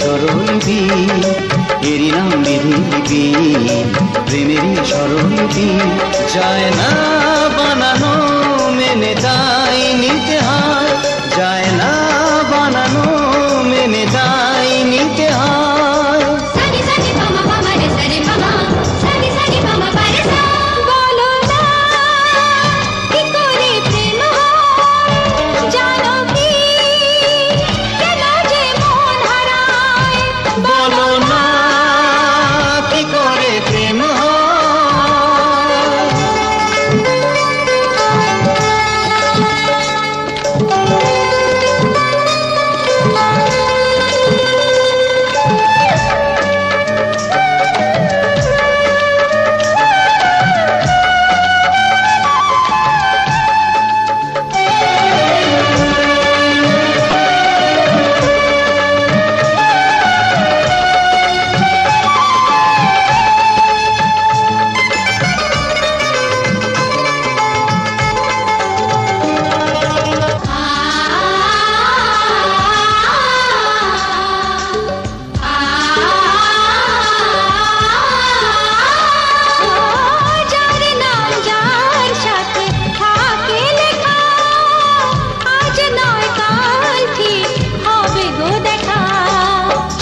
স্বরলিপি, এরই নাম বিধিলিপি, প্রেমেরই স্বরলিপি। যায় না বানানো, মেনে তাই নিতে হয়, যায় না বানানো, মেনে তাই নিতে হয়।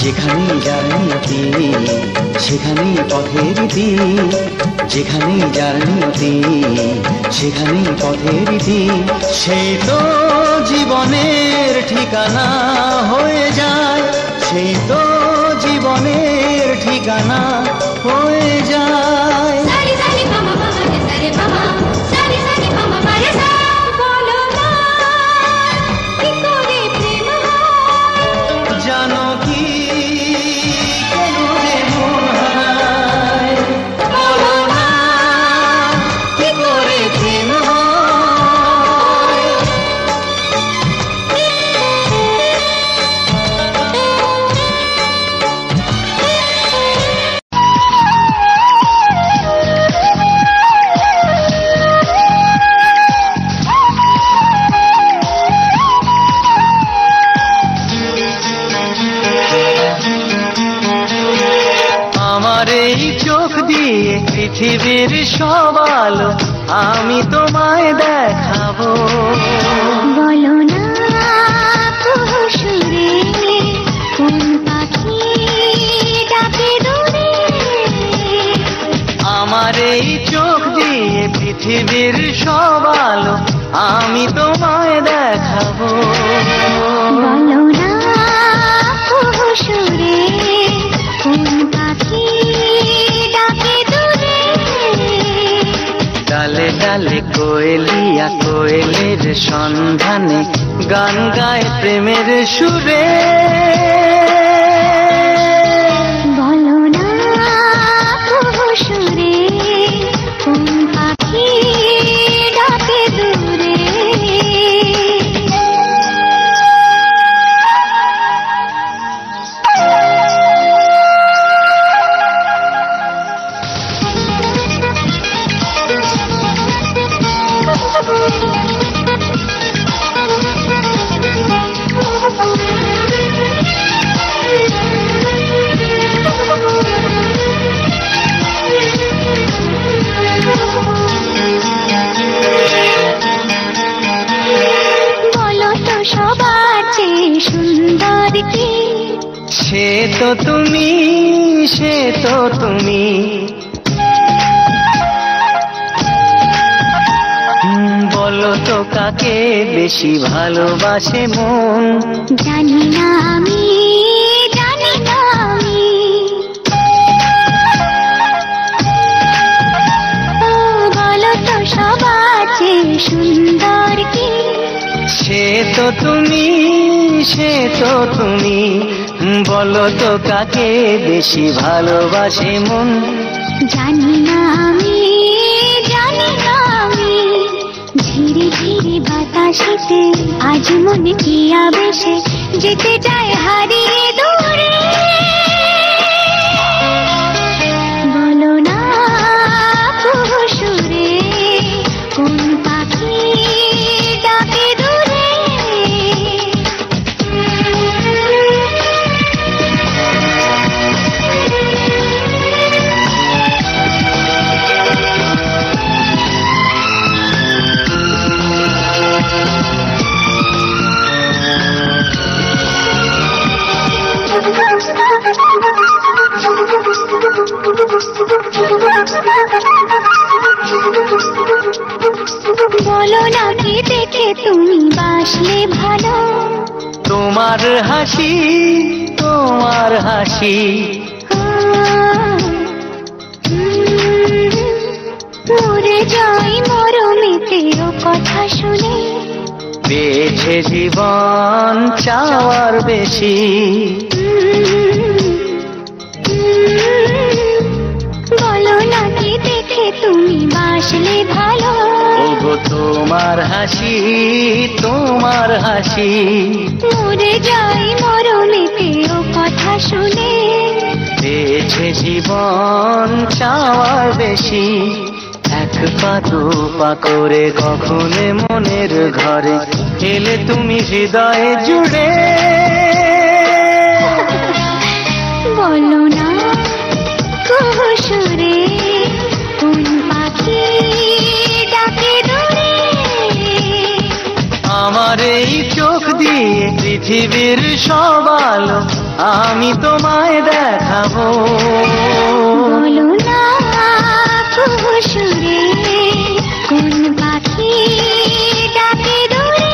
যেখানেই যার নিয়তি সেখানেই পথের রীতি, যেখানেই যার নিয়তি সেখানেই পথের রীতি। সেই তো জীবনের ঠিকানা হয়ে যায়, সেই তো জীবনের ঠিকানা হয়ে যায়। জানো কি কেন যে মন হারায়, বলো না কি করে প্রেম হয়। আমার এই চোখ দিয়ে পৃথিবীর সব আলো আমি তোমায় দেখাবো। বলো না সুরে কোন পাখি ডাকে দূরে। আমার এই চোখ দিয়ে পৃথিবীর সব আলো আমি তোমায় দেখাবো। বলো না সুরে কোন পাখি ডাকে দূরে। ডালে ডালে কোয়েলিয়া কোয়েলের সন্ধানে গান গায় প্রেমের সুরে। বলো না সুরে কোন পাখি ডাকে দূরে। বলো তো সবার চেয়ে সুন্দর কি? সে তো তুমি, সে তো তুমি। বলো তো কাকে বেশি ভালোবাসে মন? জানি না আমি, জানি না আমি। বলো তো সবার চেয়ে সুন্দর কি? সে তো তুমি, সে তো তুমি। বলো তো কাকে বেশি ভালোবাসে মন? জানি না আমি, জানি না আমি। ধীরে ধীরে বাতাসেতে আজ মনে কি আবেশে যেতে চায় হারিয়ে দূরে। বলো না সুরে কোন পাখি ডাকে দূরে। বলো না কি দেখে তুমি বাসলে ভালো, তোমার হাসি, তোমার হাসি। মরে যাই মরমেতে ও কথা শুনে, পেয়েছে জীবন চাওয়ার বেশি। বলো না কি দেখে তুমি বাসলে ভালো, ওগো তোমার হাসি, তোমার হাসি। মরে যাই মরমেতে ও কথা শুনে, পেয়েছে জীবন চাওয়ার বেশি। এক পা দু পা করে কখনে মনের ঘরে এলে তুমি হৃদয়ে জুড়ে। বলো না কুহুসুরে কোন পাখি ডাকে দূরে, আমার এই চোখ দিয়ে পৃথিবীর সব আলো আমি তোমায় দেখাবো। বলো না কুহুসুরে কোন পাখি ডাকে দূরে।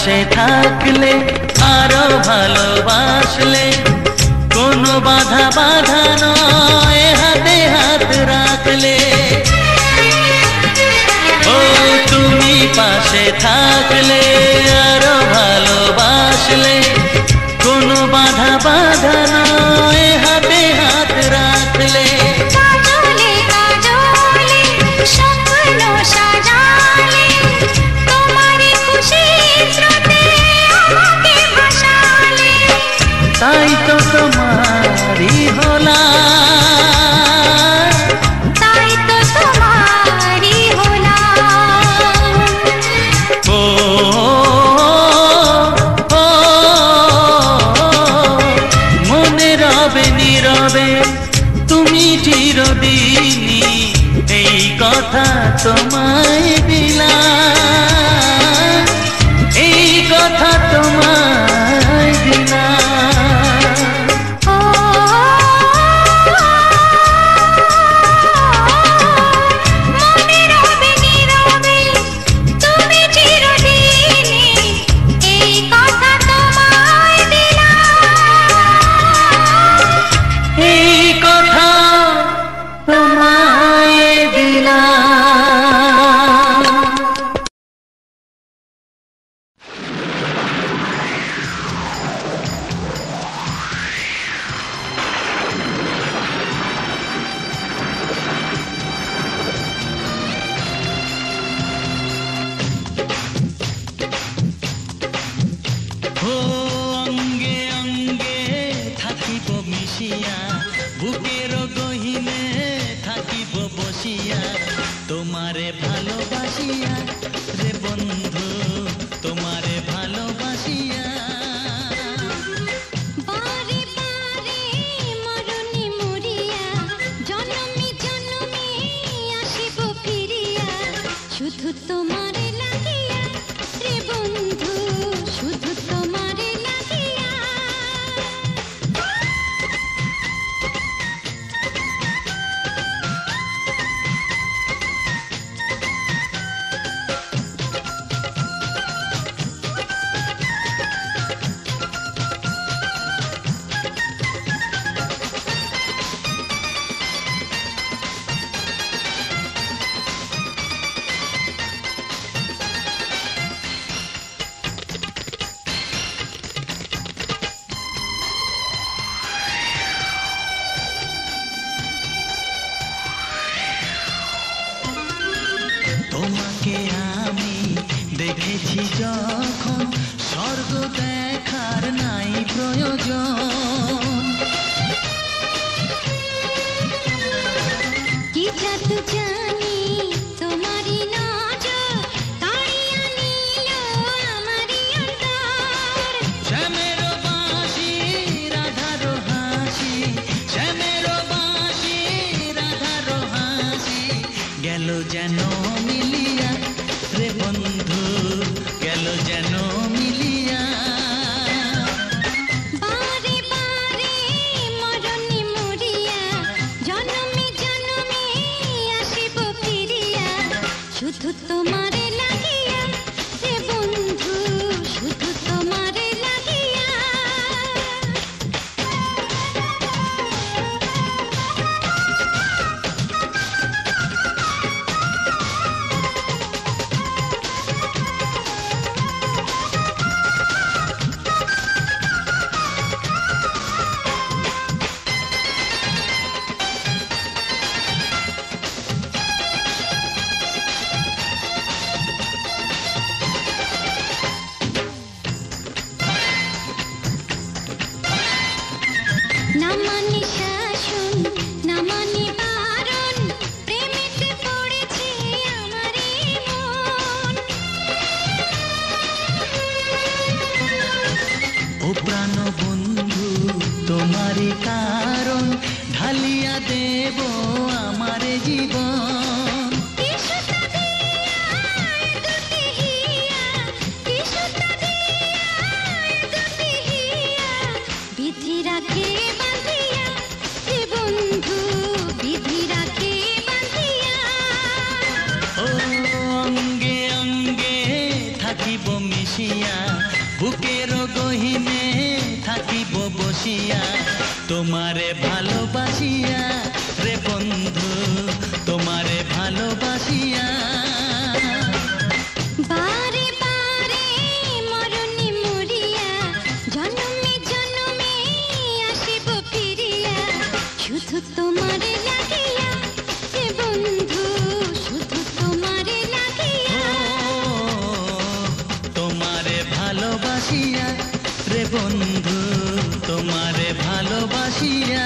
পাশে থাকলে আরো ভালোবাসলে কোনো বাধা বাধা নয় হাতে হাত রাখলে ও তুমি পাশে থাকলে আরো ভালোবাসলে কোনো বাধা বাধা নয় হাতে হাত রাখলে কাজলে কাজলে স্বপ্ন সাজালে তোমারই খুশি স্রোতে আমাকে ভাসালে তাই তো তোমারই হলাম তাই তো তোমারই হলাম ও মনে রবে নীরবে তুমি চিরদিনই এই কথা তোমায় দিলাম এই কথা তোমায় দিলাম ও মনে রবে নীরবে তুমি চিরদিনই এই কথা তোমায় দিলাম এই কথা তোমায় দিলাম ও অঙ্গে অঙ্গে থাকিব মিশিয়া বুকের গহিনে থাকিব বসিয়া তোমারে ভালোবাসিয়া রে বন্ধু তোমারে ভালোবাসিয়া বারে বারে মরণে মরিয়া জনমে জনমে আসিব ফিরিয়া শুধু তোমারে লাগিয়া রে বন্ধু শুধু তোমারে লাগিয়া তোমাকে আমি দেখেছি যখন স্বর্গ দেখার নাই প্রয়োজন কি জাদু জানি তোমারই নজর তাড়িয়া নিল আমারই অন্তর শ্যামের বাঁশি রাধার হাসি শ্যামের বাঁশি রাধার হাসি গেল যেন মিলিয়া রে বন্ধু গেল যেন মিলিয়া বারে বারে মরণে মরিয়া জনমে জনমে আসিব ফিরিয়া শুধু তোমারে লাগিয়া রে বন্ধু শুধু তোমারে লাগিয়া না মানে শাসন না মানে বারণ প্রেমেতে পড়েছে আমারই মন ও প্রাণ বন্ধু তোমারই কারণ ঢালিয়া দেব আমার জীবন কিসুতা দিয়ায় দুটি হিয়া কিসুতা দিয়ায় দুটি হিয়া বিধি রাখে বাঁধিয়া হে বন্ধু বিধি রাখে বাঁধিয়া ও অঙ্গে অঙ্গে থাকিব মিশিয়া বসিয়া তোমারে ভালোবাসিয়া রে বন্ধু তোমারে ভালোবাসিয়া বারে বারে মরণে মরিয়া জন্মে জন্মে আসিব ফিরিয়া শুধু তোমারে লাগিয়া হে বন্ধু শুধু তোমারে লাগিয়া তোমারে ভালোবাসিয়া রে বন্ধু তোমারে ভালোবাসিয়া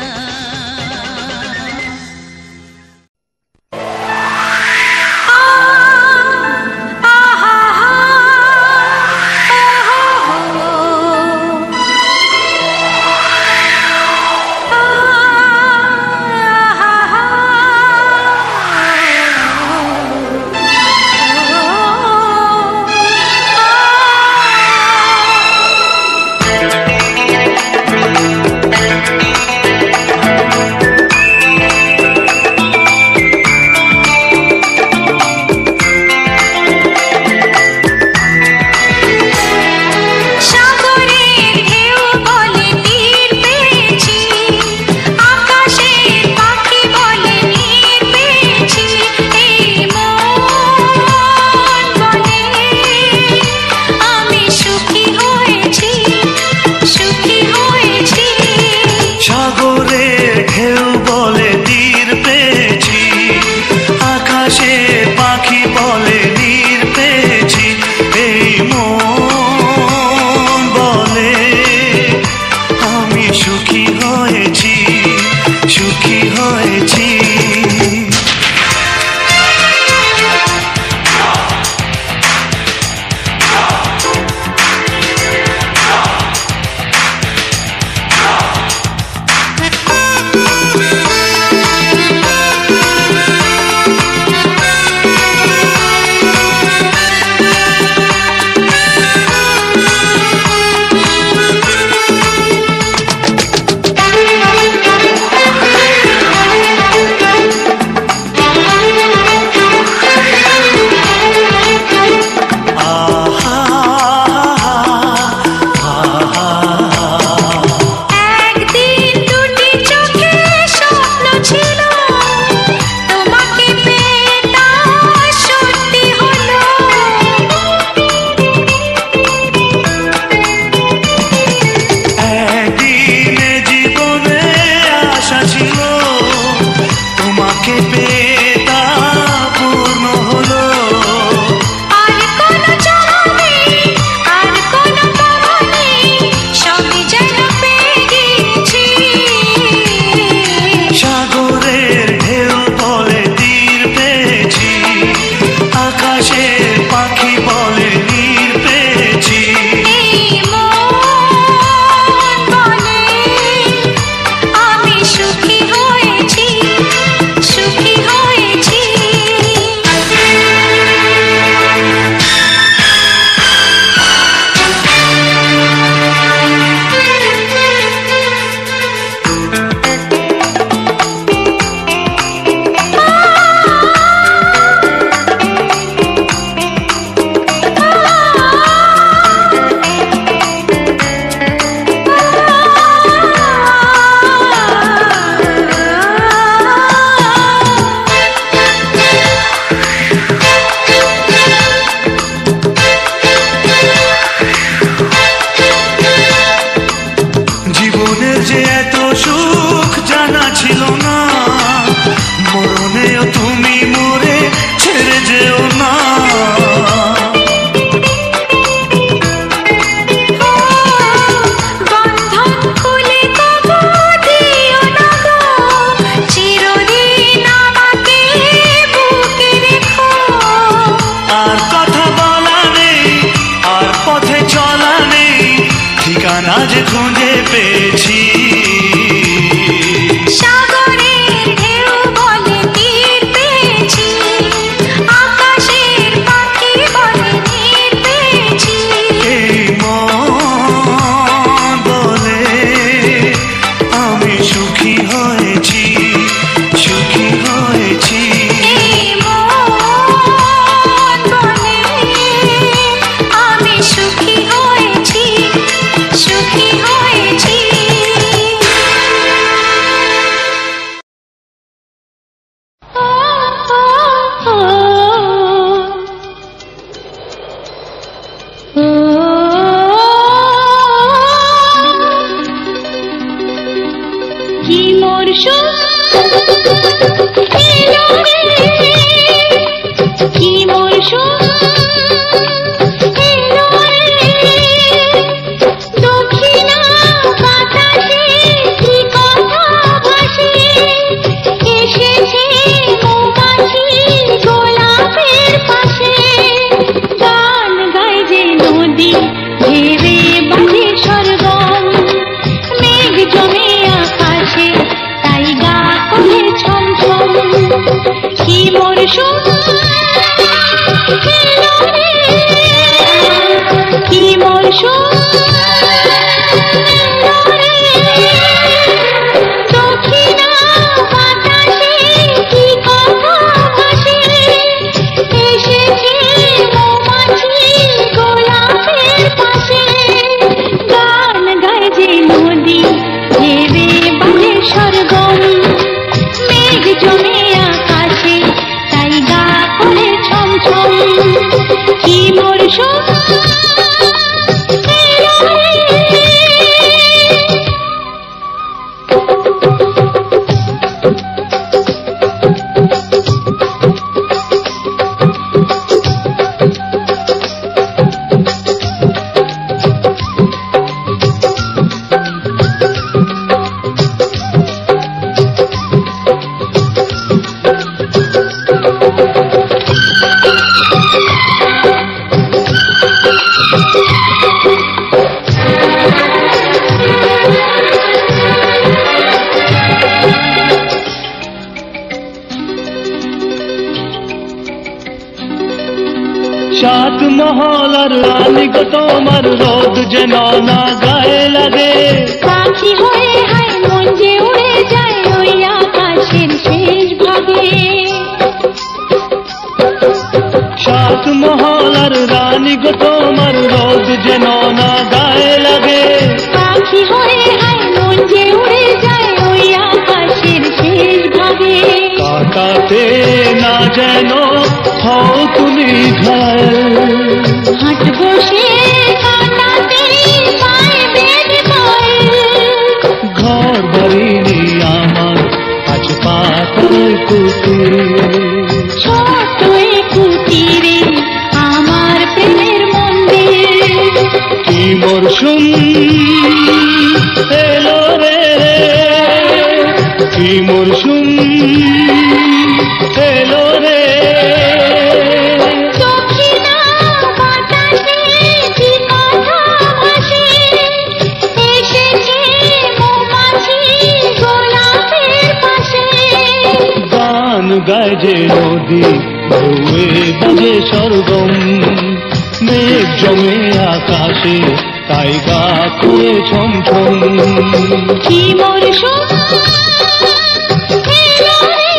সুখী হয়েছি মরশুম এলো রে, দক্ষিণা বাতাসে কি কথা ভাসে, এসেছে মৌমাছি গোলাপের পাশে। গান গায় যে নদী ভেবে বাজে সরগম, মেঘ জমে আকাশে তাই গা করে ছমছম। কি মরশুম এলো রে, কি মরশুম এলো রে, দক্ষিণা বাতাসে কি কথা ভাসে, এসেছে মৌমাছি গোলাপের পাশে। গান গায় যে নদী ভেবে বাজে সরগম, মেঘ জমে আকাশে তাই গা করে ছমছম। কি মরশুম এলো রে। সাত মহলার রানী গো তোমার রোদ যেন না গায়ে লাগে, পাখি হয়ে হায় মন যে উড়ে যায় ওই আকাশের শেষ ভাগে। সাত মহলার রানী গো তোমার রোদ যেন না গায়ে লাগে, পাখি হয়ে হায় মন যে উড়ে যায় ওই আকাশের শেষ ভাগে। কাটাতে না যেন হও তুমি ঘায়েল, হাট বসে কাটাতে পায়ে বেঁধে পায়ে। ঘর বাড়ি নেই আমার আজ পাতায় কুটির, ছোট্ট এ কুটিরে আমার প্রেমের মন্দির। কি মরশুম এলো রে, কি মরশুম এলো রে, দক্ষিণা বাতাসে কি কথা ভাসে, এসেছে মৌমাছি গোলাপের পাশে। গান গায় যে নদী ঢেউয়ে বাজে সরগম, মেঘ জমে আকাশে তাই গা করে ছমছম। কি মরশুম এলো রে।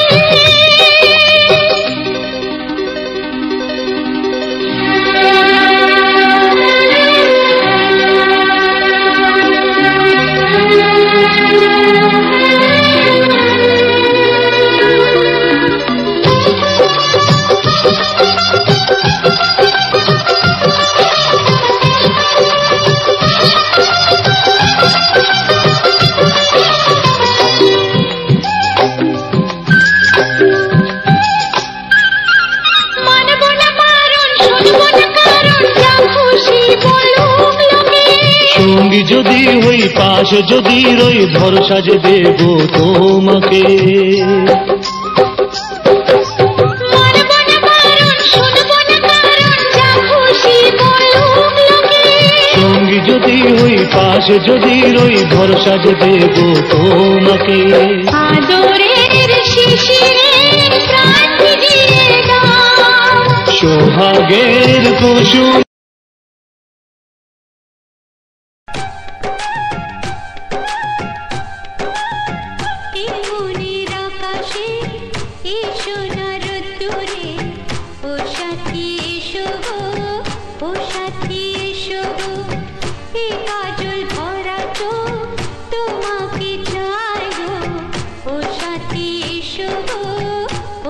মানবো না বারণ, শুনবো না কারণ, যা খুশি বলুক লোকে। সঙ্গী যদি হই পাশে যদি রই ভরসা যে দেব তোমাকে, মানবো না বারণ, শুনবো না কারণ, যা খুশি বলুক লোকে। সঙ্গী যদি হই পাশে যদি রই ভরসা যে দেব তোমাকে। আদরের শিশিরে প্রাণ ভিজিয়ে দাও, সোহাগের কুসুম এই মনের আকাশে এসো না রোদ্দুরে, ও সাথী এসো গো, ও সাথী এসো গো। এই কাজল ভরা চোখ তোমাকে চাই গো, ও সাথী এসো গো,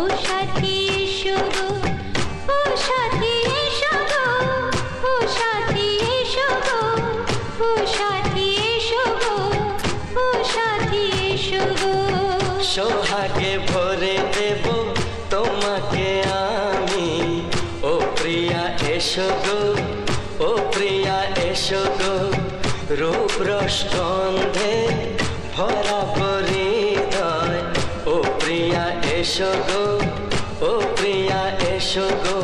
ও সাথী এসো গো, ও সাথী এসো গো, ও সাথী এসো গো, ও সাথী এসো গো, ও সাথী এসো গো। সোহাগে ভরে দেব তোমাকে আমি, ও কষ্ট অন্ধে ভরা পরিদয় ও প্রিয়া এসো গো ও প্রিয়া এসো গো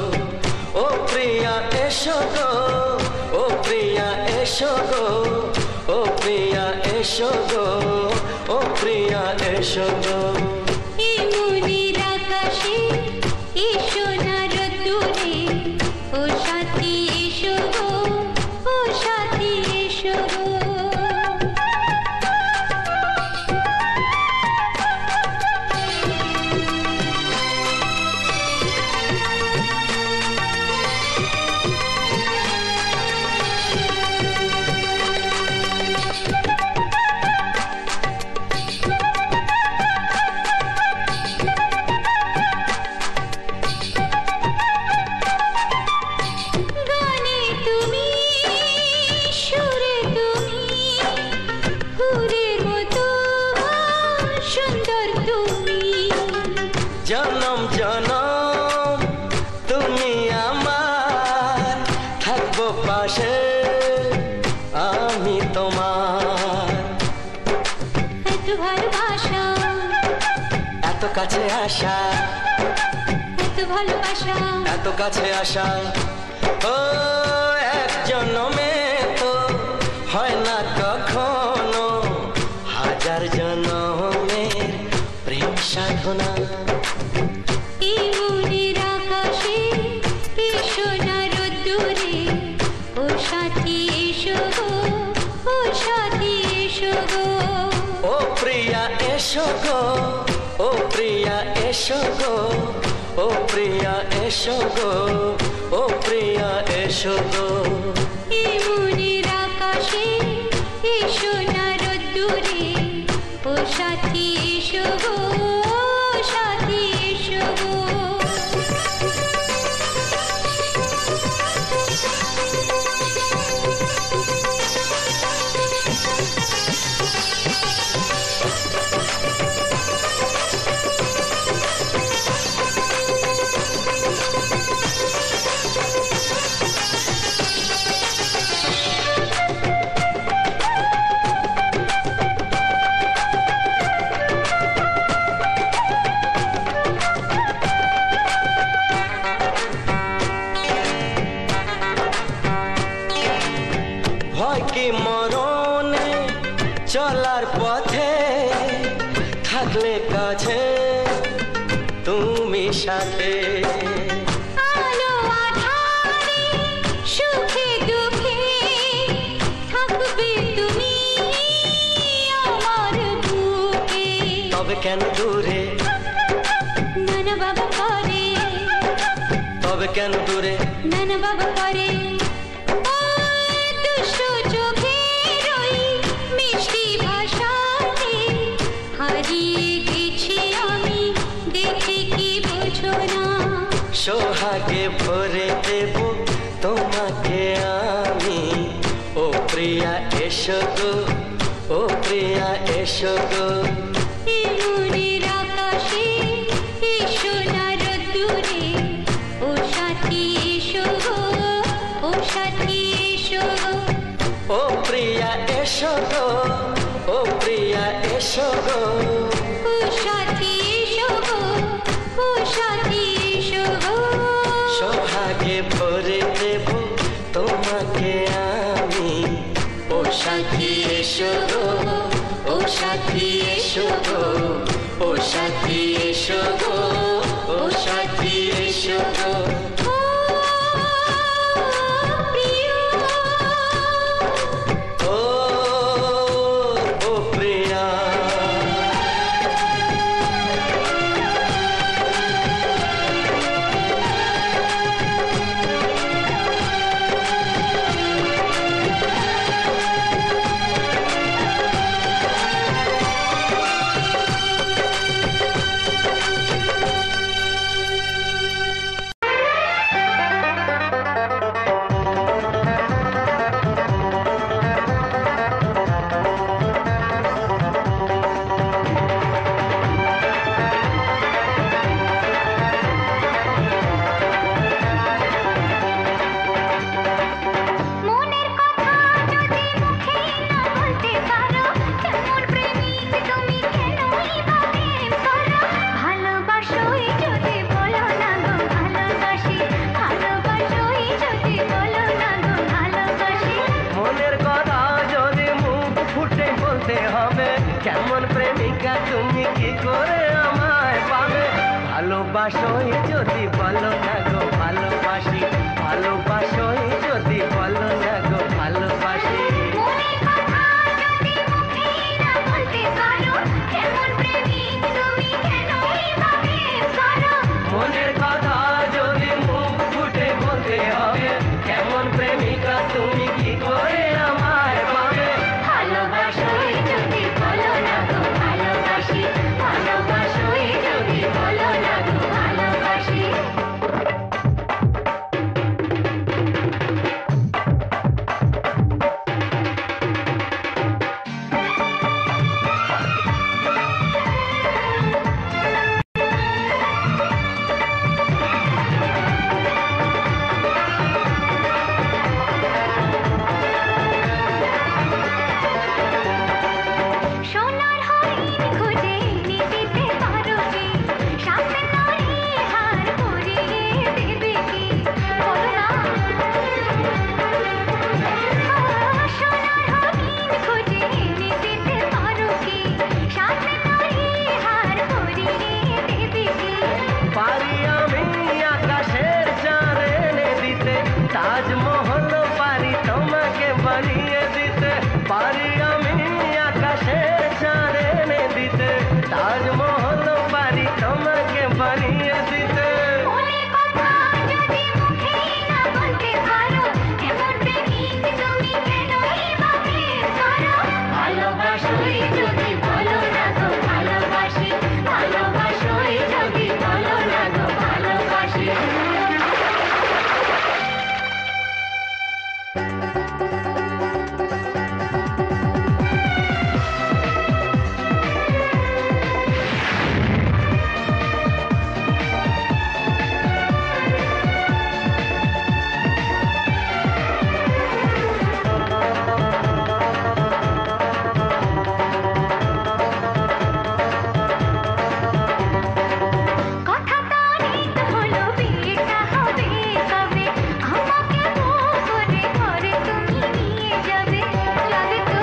ও প্রিয়া এসো গো ও প্রিয়া এসো গো ও প্রিয়া এসো গো ও প্রিয়া এসো গো এই মনের আকাশে এসো না রোদ্দুরে ও সাথী এসো গো ও সাথী এসো গো গানে তুমি সুরে তুমি ফুলের মতো সুন্দর তুমি জনম জনম তুমি আমার থাকবো পাশে আমি তোমার এত ভালোবাসা এত কাছে আসা এত ভালোবাসা এত কাছে আসা ও এক জন্মে তো হয় না কখনো হাজার জন্মের প্রেম সাধনা এই মনের আকাশে এসো না রোদ্দুরে ও সাথী এসো গো ও সাথী এসো গো ও প্রিয়া এসো গো ও প্রিয়া এসো গো ও প্রিয়া এসো গো ও প্রিয়া এসো গো এই মনের আকাশে এসো না রোদ্দুরে ও সাথী এসো গো ও সাথী এসো গো ভয় কি মরণে চলার পথে থাকলে কাছে তুমি সাথে আলো আঁধারে সুখে দুঃখে থাকবে তুমি আমার বুকে তবে কেন দূরে নানা বাবা করে তবে কেন দূরে নানা বাবা করে ও দুষ্ট চোখের ওই মিষ্টি ভাষাতে হারিয়ে গেছি আমি দেখে কি বোঝো না সোহাগে ভরে দেব তোমাকে আমি ও প্রিয়া এসো গো ও প্রিয়া এসো গো এই মনের আকাশে এসো না রোদ্দুরে ও সাথী এসো গো ও সাথী এসো গো ও প্রিয়া এসো গো ও প্রিয়া এসো গো ও সাথী এসো গো ও সাথী এসো গো সোহাগে ভরে দেব তোমাকে আমি ও সাথী এসো গো ও সাথী এসো গো ও সাথী এসো গো ও সাথী এসো গো ও প্রিয় ও ও প্রিয়া কেমন প্রেমিকা তুমি কি করে আমায় পাবে ভালোবাসোই যদি বলো না গো ভালোবাসি ভালোবাসোই যদি বলো না গো ভালোবাসি মনের কথা যদি মুখ ফুটে বলতে হবে কেমন প্রেমিকা তুমি কি করে আমায় পাবে ভালোবাসোই যদি বলো না গো ভালোবাসি ভালোবাসোই যদি বলো না গো ভালোবাসি সোনার হরিণ খুঁজে এনে দিতে পারো কি সামনে নারী হার পরিয়ে দেবে কি বলো না সোনার হরিণ খুঁজে এনে দিতে পারো কি সামনে নারী হার পরিয়ে দেবে কি পারি আমি আকাশের চাঁদ এনে দিতে তাজমহল পারি তোমাকে বানিয়ে দিতে পারি আমি আকাশের চাঁদ এনে দিতে তাজমহল পারি তোমাকে বানিয়ে দিতে মনের কথা যদি মুখে না বলতে পারো এমন প্রেমিক তুমি কেনই বা প্রেম করো ভালোবাসোই যদি বলো না গো ভালোবাসি ভালোবাসোই যদি বলো না গো ভালোবাসি কথা তো অনেক হলো বিয়েটা হবে কবে আমাকে বউ করে ঘরে তুমি নিয়ে যাবে যাবে তো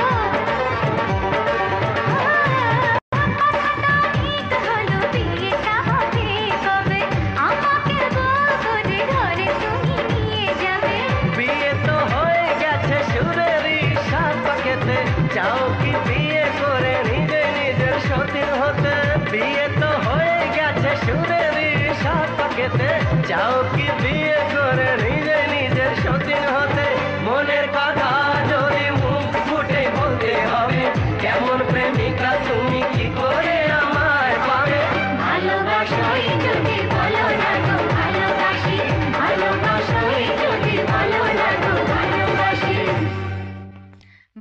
কথা তো অনেক হলো বিয়েটা হবে কবে আমাকে বউ করে ঘরে তুমি নিয়ে যাবে বিয়ে তো হয়ে গেছে সুরেরই সাত পাকেতে চাও কি বিয়ে করে নিজে নিজের সতীর হতে বিয়ে তো হয়ে গেছে সুরেরই সাত পাকেতে চাও কি বিয়ে করে নিজে নিজের সতীর হতে মনের কথা যদি মুখ ফুটে বলতে হবে কেমন প্রেমিকা তুমি কি করে আমায় পাবে ভালোবাসোই যদি বলো না গো ভালোবাসি ভালোবাসোই যদি বলো না গো ভালোবাসি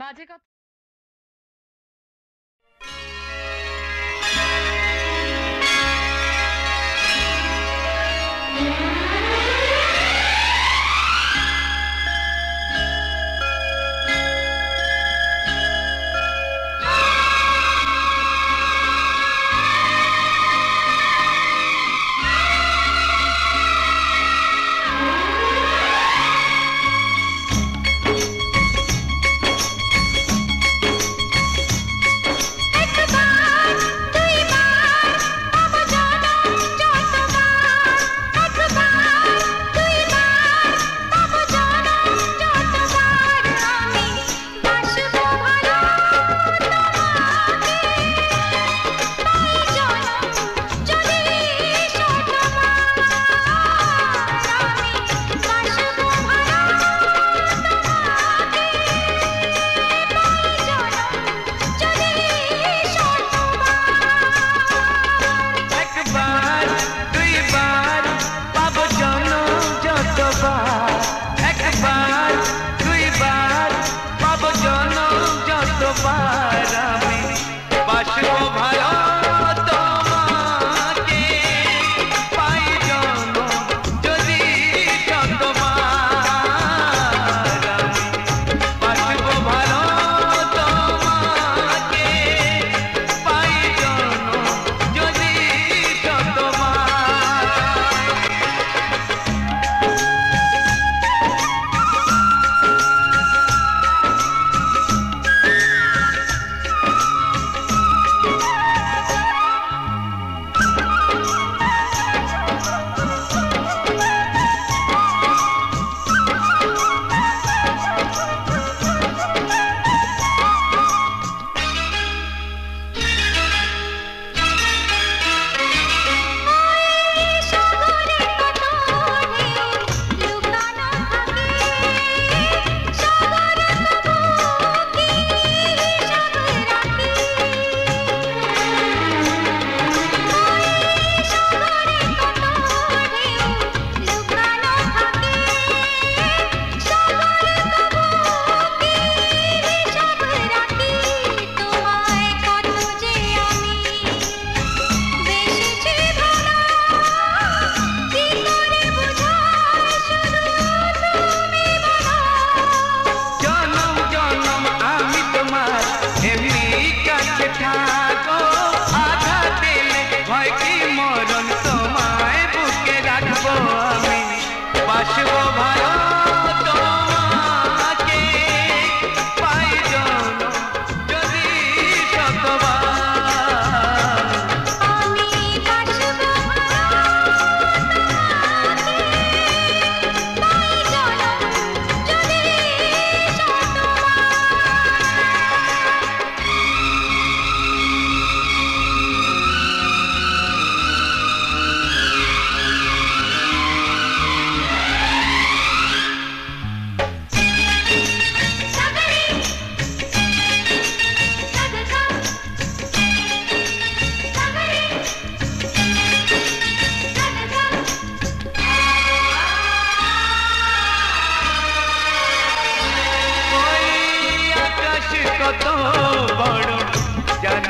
বাজে কথা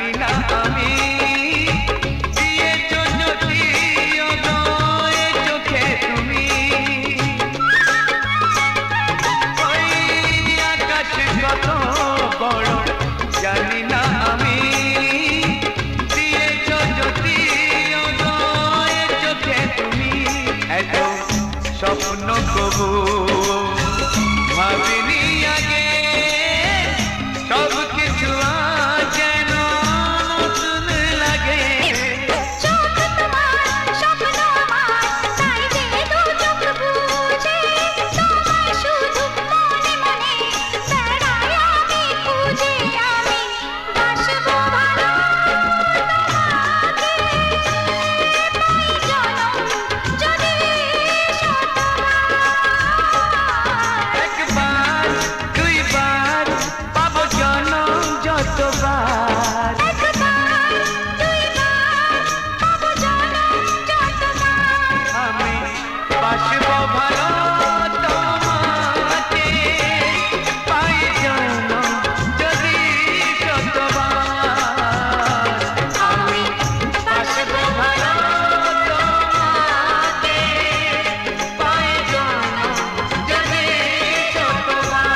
জানি না আমি দিয়েছো যদি অদয় চোখে তুমি ওই আকাশ কত বড় জানি না আমি দিয়েছো যদি অদয় চোখে তুমি এত স্বপ্ন কবু ভাবিনি আগে সব কিছু যেন নতুন লাগে চোখ তোমার স্বপ্ন আমার তাই যে দু চোখ বুঝে তোমায় শুধু মনে মনে বেড়াই আমি খুঁজে আমি বাসবো ভালো তোমাকে পাই জনম যদি শতবার একবার দুইবার পাবো জনম যতবার একবার দুইবার পাবো জনম যতবার আমি বাসবো ভালো তোমাকে পাই জনম যদি শতবার আমি বাসবো ভালো তোমাকে পাই জনম যদি শতবার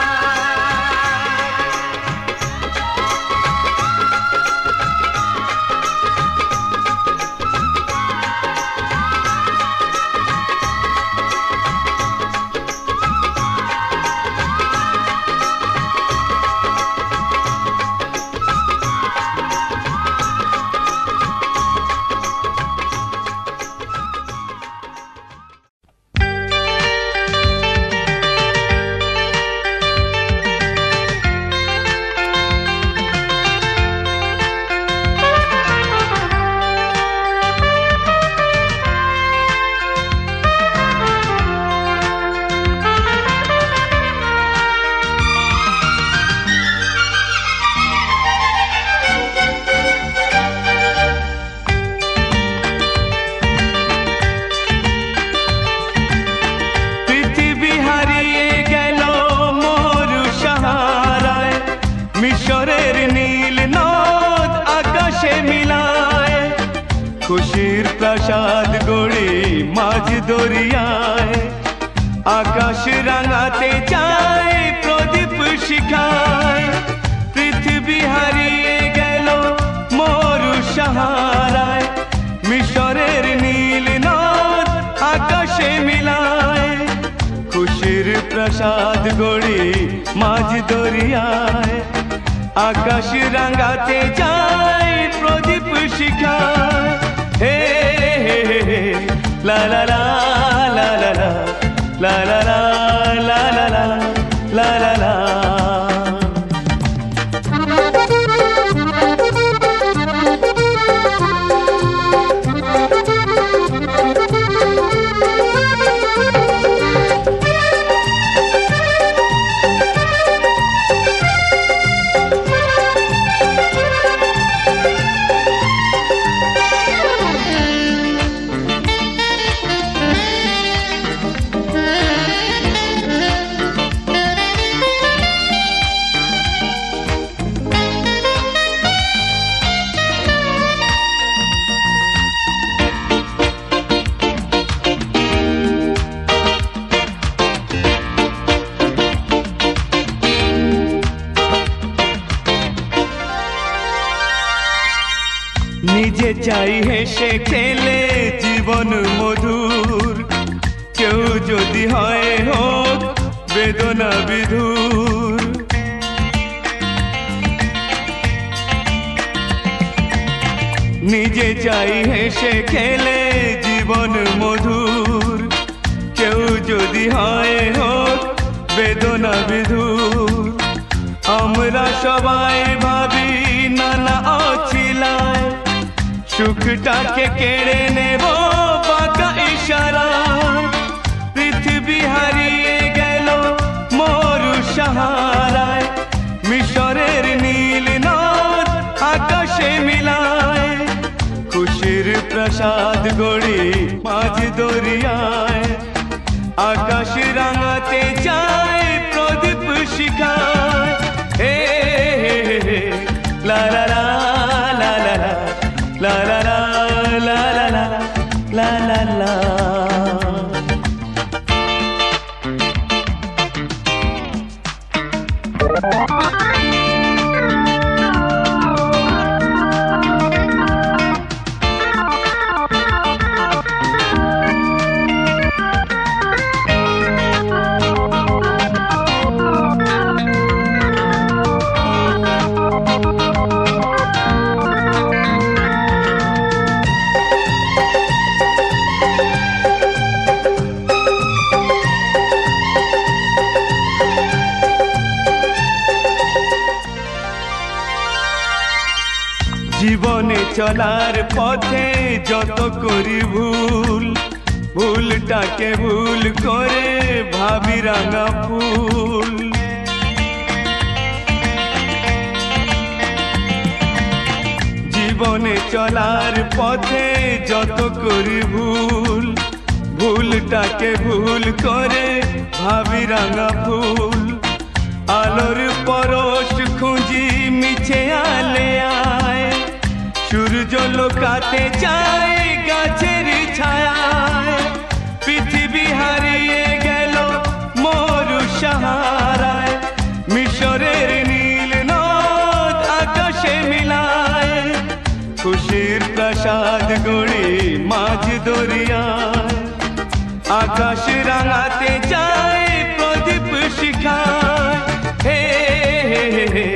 পৃথিবী হারিয়ে গেল মরু সাহারায় মিশরের নীল নদ আকাশে মিলায় খুশির প্রাসাদ গড়ে মাঝ দরিয়ায় আকাশ রাঙাতে চায় প্রদীপ শিখায় পৃথিবী হারিয়ে গেল মরু সাহারায় মিশরের নীল নদ আকাশে মিলায় খুশির প্রসাদ গড়ি মাঝ দরিয়ায় আকাশ রাঙাতে যায় প্রদীপ শিখায় হে হে হে হে লা লা লা লা লা লা লা লা লা লা লা লা লা লা নিজে চাই হেসে খেলে জীবন মধুর কেউ যদি হয় হোক বেদনা বিধুর নিজে চাই হেসে খেলে জীবন মধুর কেউ যদি হয় হোক বেদনা বিধুর আমরা সবাই ভাবি নানা অছিলায় সুখটাকে কেড়ে নেব বাঁকা ইশারায় পৃথিবী হারিয়ে গেল মরু সাহারায় মিশরের নীল নদ আকাশে মিলায় খুশির প্রসাদ গড়ি মাঝ দরিয়ায় আকাশ রাঙাতে যায় প্রদীপ শিখায় হে হে হে লা লা লা লা জীবনে চলার পথে যত করি ভুল, ভুলটাকে ভুল করে ভাবি রাঙা ফুল। জীবনে চলার পথে যত করি ভুল, ভুলটাকে ভুল করে ভাবি রাঙা ফুল। আলোর পরশ খুঁজি মিছে আলে আয়, সূর্য লোকাতে চায় গাছের ছায়ায়। পৃথিবী হারিয়ে গেল মরু সাহারায়, মিশরের নীল নদ আকাশে মিলায়। খুশির প্রাসাদ গড়ি মাঝ দরিয়ায়, আকাশ রাঙাতে চায় প্রদীপ শিখায়। হে হে হে হে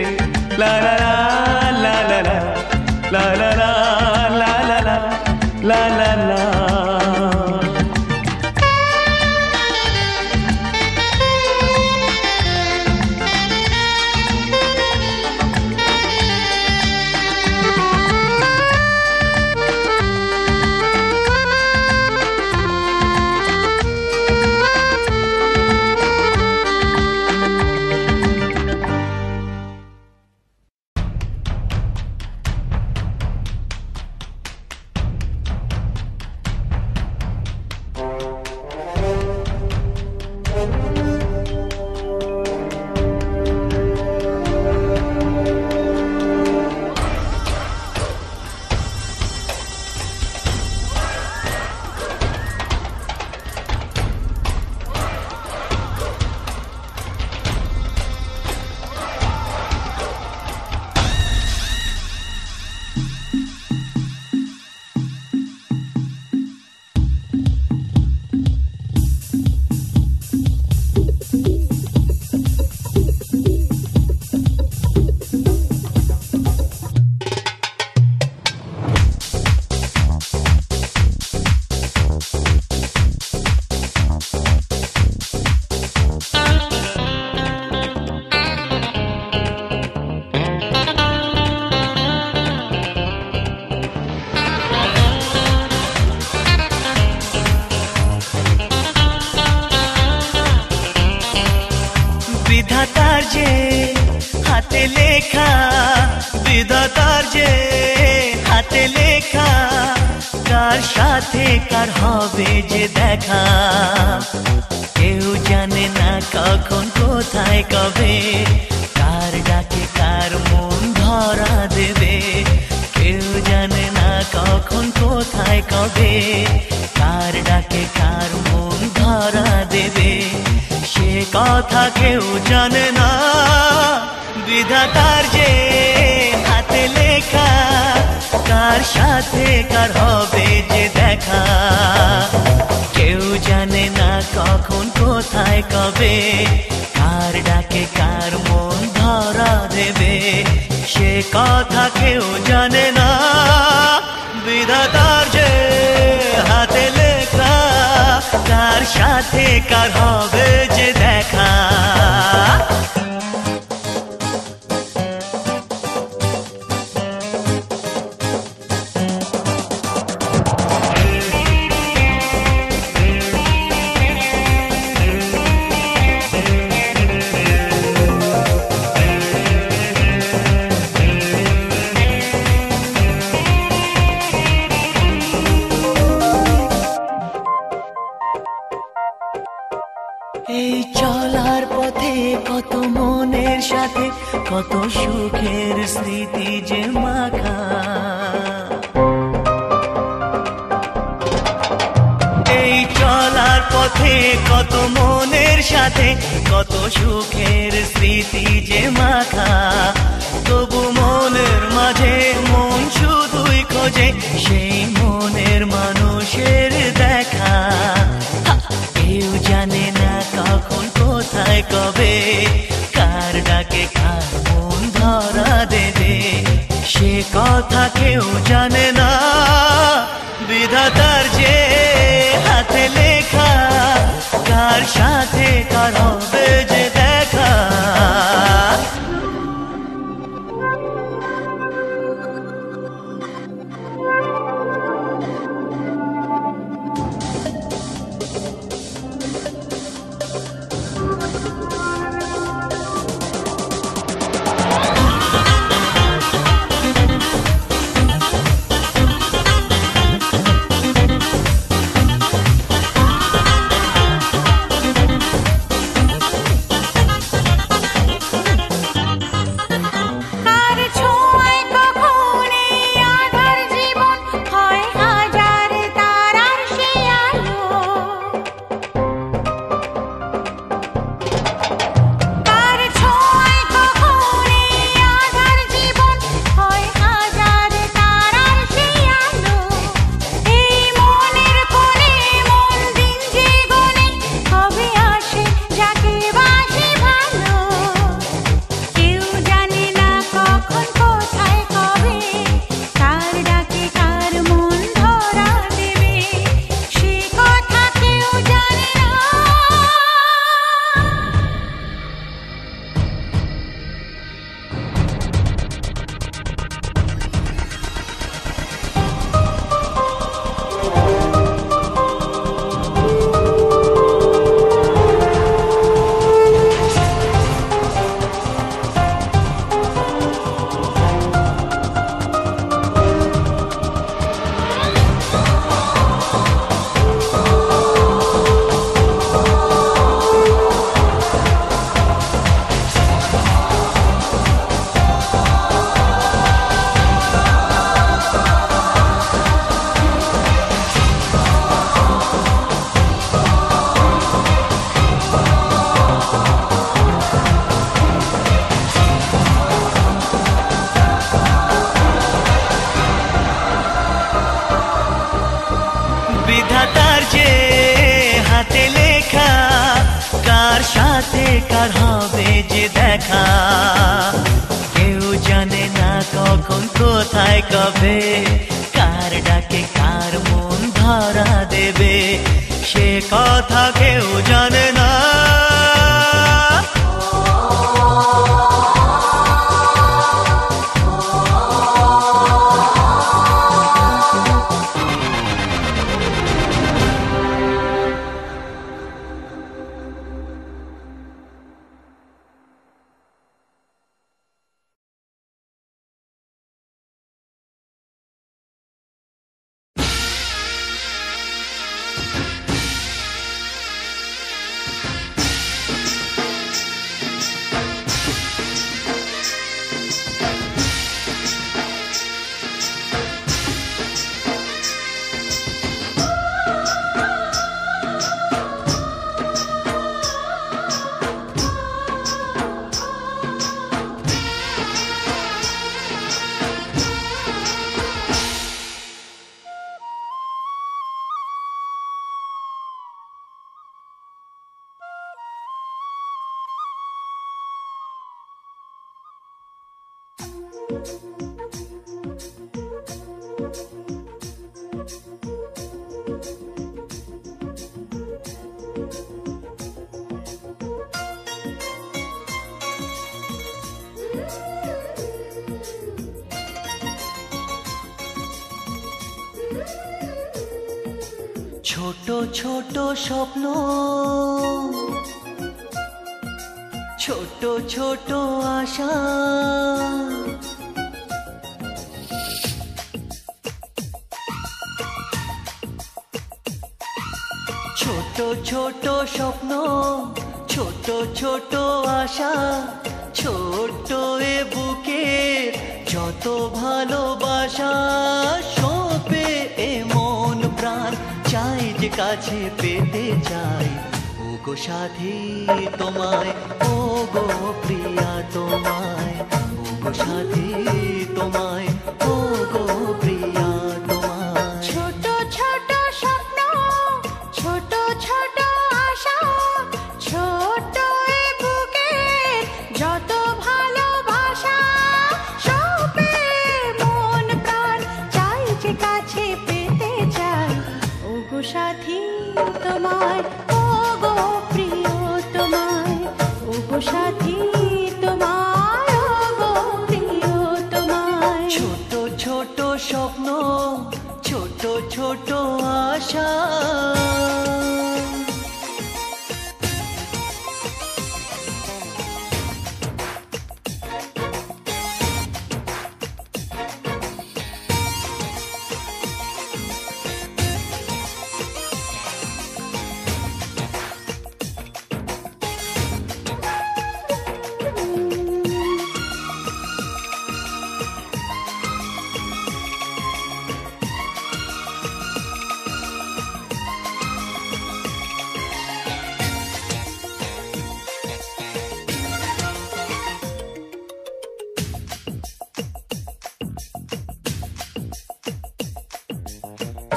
লা লা লা লা লা লা লা লা লা লা লা লা লা লা। বিধাতার যে হাতে লেখা, বিধাতার যে হাতে লেখা, কার সাথে কার হবে যে দেখা। কেউ জানে না কখন কোথায় কবে, কার ডাকে কার মন ধরা দেবে। কেউ জানে না কখন কোথায় কবে, কার ডাকে কার মন ধরা দেবে। সে কথা কেউ জানে না, বিধাতার যে হাতে লেখা, কার সাথে কার হবে যে দেখা। কেউ জানে না কখন কোথায় কবে, কার ডাকে কার মন ধরা দেবে। সে কথা কেউ জানে না, বিধাতার যে হাতে লেখা, কার সাথে কার হবে যে দেখা। এই চলার পথে কত মনের সাথে কত সুখের স্মৃতি যে মাখা। এই চলার পথে কত মনের সাথে কত সুখের স্মৃতি যে মাখা। তবু মনের মাঝে মন শুধুই খোঁজে সেই মনের মানুষের দেখা। কেউ জানে না কখন কোথায় কবে, কার ডাকে কার মন ধরা দেবে। সে কথা কেউ জানে না, বিধাতার যে হাতে লেখা, কার সাথে কার হবে যে দেখা। কার হবে যে দেখা, কেউ জানে না কখন কোথায় কবে, কার ডাকে কার মন ধরা দেবে, সে কথা কেউ জানে না। ছোট ছোট স্বপ্ন, ছোট ছোট আশা, ছোট ছোট স্বপ্ন, ছোট ছোট আশা, ছোট এ বুকের যত ভালোবাসা, সপে এ মন প্রাণ চাই যে কাছে পেতে চাই, ও গো সাথী তোমায়, ও গো প্রিয়া তোমায়, ও গো সাথী তোমায়, ও গো প্রিয়া তোমায়। ছোট ছোট স্বপ্ন, ছোট ছোট আশা, ছোট এ বুকের যত ভালোবাসা, সপে মন প্রাণ চাই যে কাছে পেতে চাই, ও গো সাথী তোমায়, ও গো প্রিয় তোমায়, ও গো সাথী তোমায়, ও গো প্রিয় তোমায়। ছোট ছোট স্বপ্ন, ছোট ছোট আশা।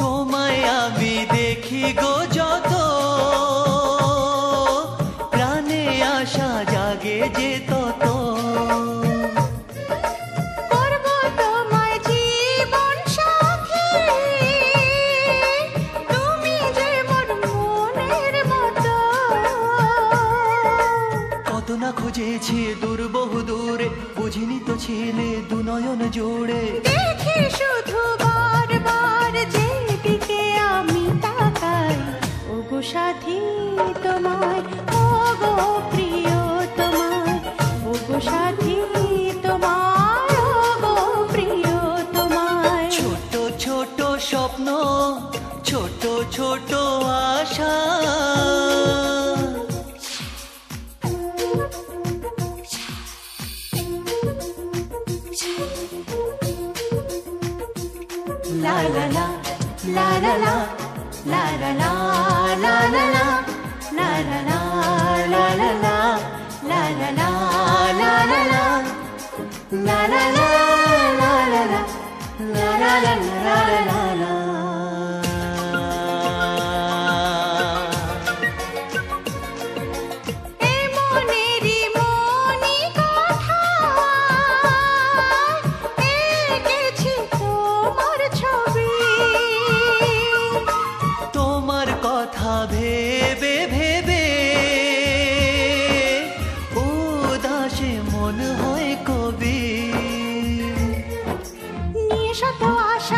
তোমায় আমি দেখি গো যত, প্রাণে আশা জাগে যে তত, করব তোমায় জীবন সাথী, তুমি যে মোর মনের মতো। কত না খুঁজেছি দূর বহু দূরে, বুঝিনি তো ছিলে দু নয়ন জোড়ে, দেখি শুধু বারবার যেদিকে আমি তাকাই, ও গো সাথী তোমায়, ও গো প্রিয় তোমায়, ও গো সাথী তোমায়, ও গো প্রিয় তোমায়। ছোট ছোট স্বপ্ন, ছোট ছোট আশা। La la la, la la la, la la la, la la la, la la la, la la la, la la la, la la la, la la la, la la la, la la la, la la la. এ মনে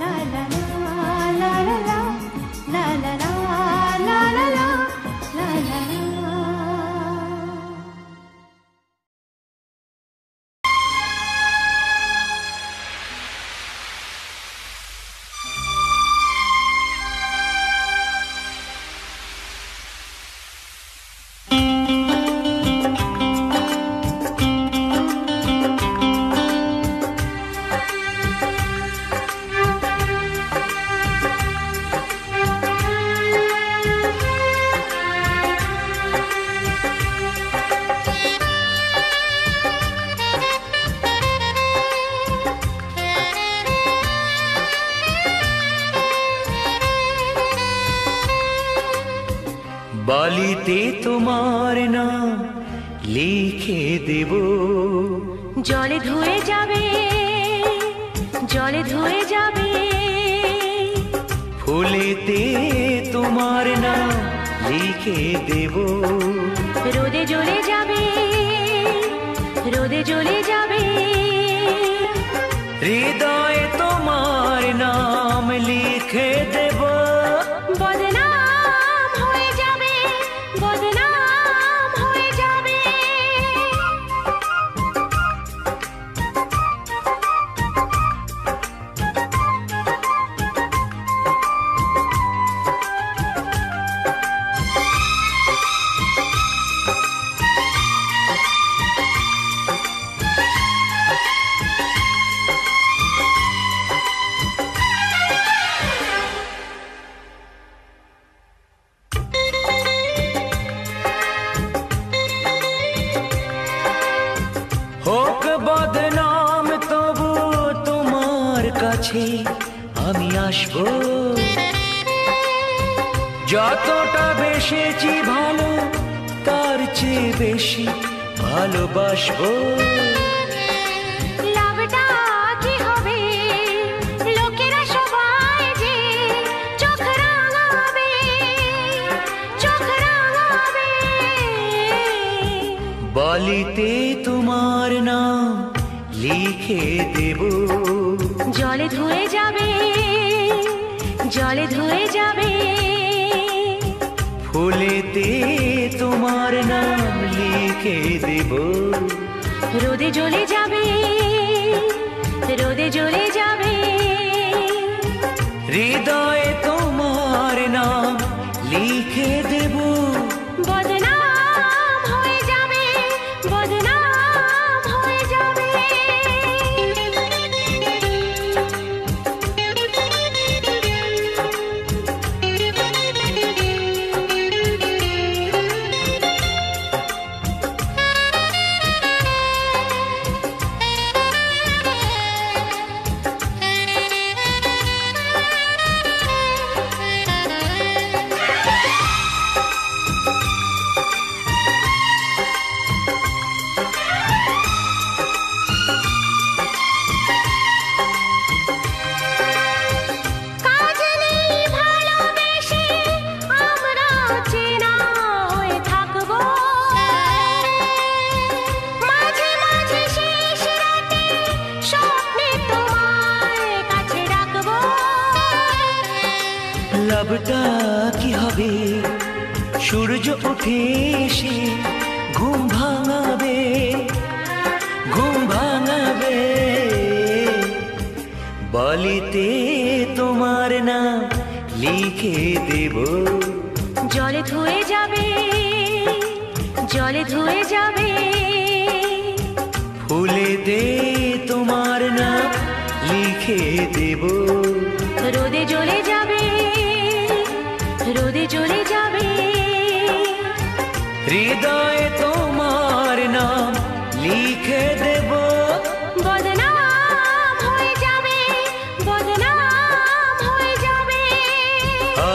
la la la la la la la la la la la la la la la. বালিতে তোমার নাম লিখে দেব, জলে ধুয়ে যাবে, জলে ধুয়ে যাবে, ফুলেতে তোমার নাম লিখে দেব, রোদে জ্বলে যাবে, রোদে জ্বলে যাবে, হৃদয়ে তোমার নাম লিখে দেব, বদনাম হয়ে যাবে, বদনাম হয়ে যাবে। হোক বদনাম তবু তোমার কাছে আমি আসবো, যতটা বেসেছি ভালো তার চেয়ে বেশি ভালোবাসবো। লাভটা কি হবে, লোকেরা সবাই যে চোখ রাঙাবে, চোখ রাঙাবে, বালিতে তোমার নাম লিখে দেব, জলে ধুয়ে যাবে, জলে ধুয়ে যাবে, ফুলেতে তোমার নাম লিখে দেব, রোদে জ্বলে যাবে, রোদে জ্বলে যাবে, হৃদয়ে তোমার নাম লিখে দেব, বদনাম হয়ে যাবে, বদনাম হয়ে যাবে। লাভটা কি হবে, সূর্য উঠে এসে ঘুম ভাঙাবে, ঘুম ভাঙাবে বলিতে তোমার নাম লিখে দেব জলে ধুয়ে যাবে জলে ধুয়ে যাবে ফুলে দে তোমার নাম লিখে দেব রোদে জ্বলে যাবে রোদে জ্বলে যাবে হৃদয়ে তোমার নাম লিখে দেব বদনাম হয়ে যাবে বদনাম হয়ে যাবে ও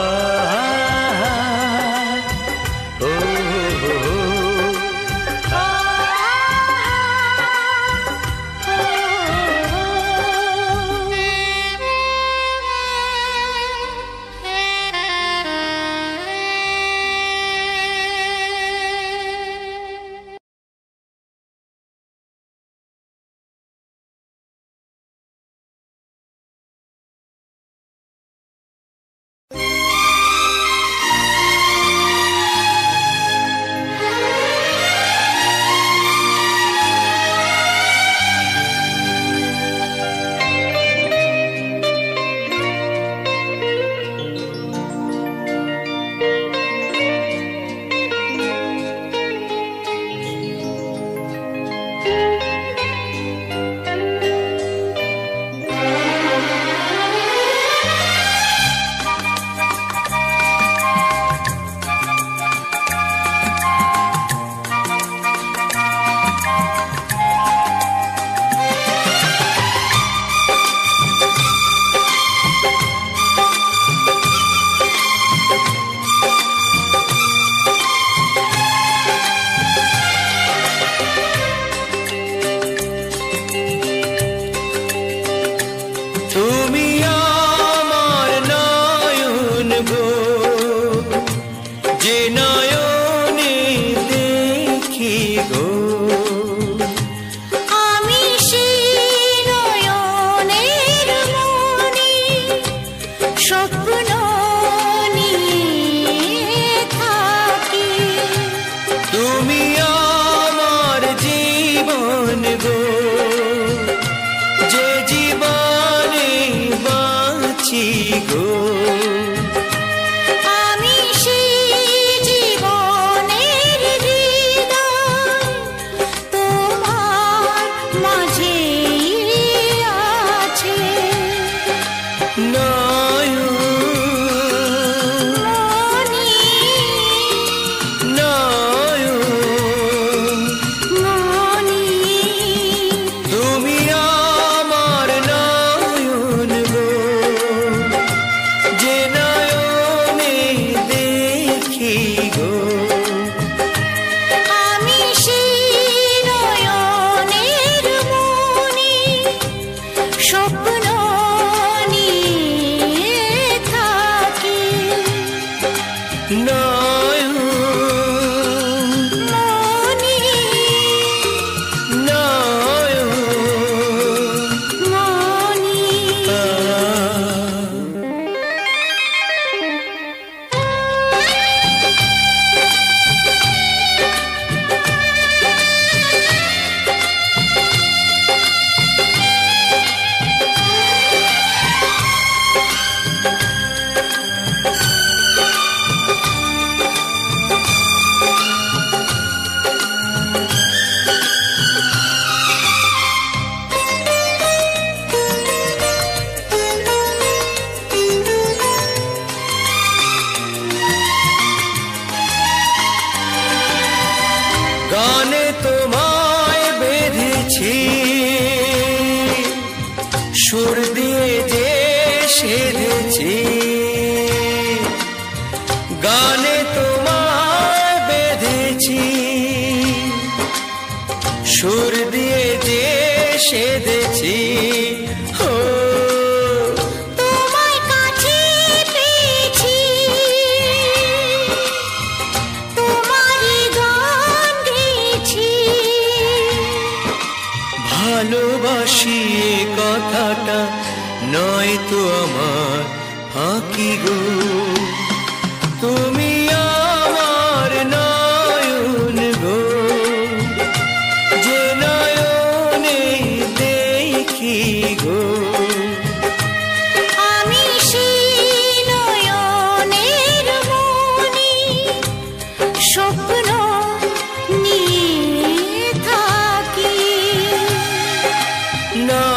গো আমি সেই নয়নের মনি স্বপ্ন নিয়ে থাকি না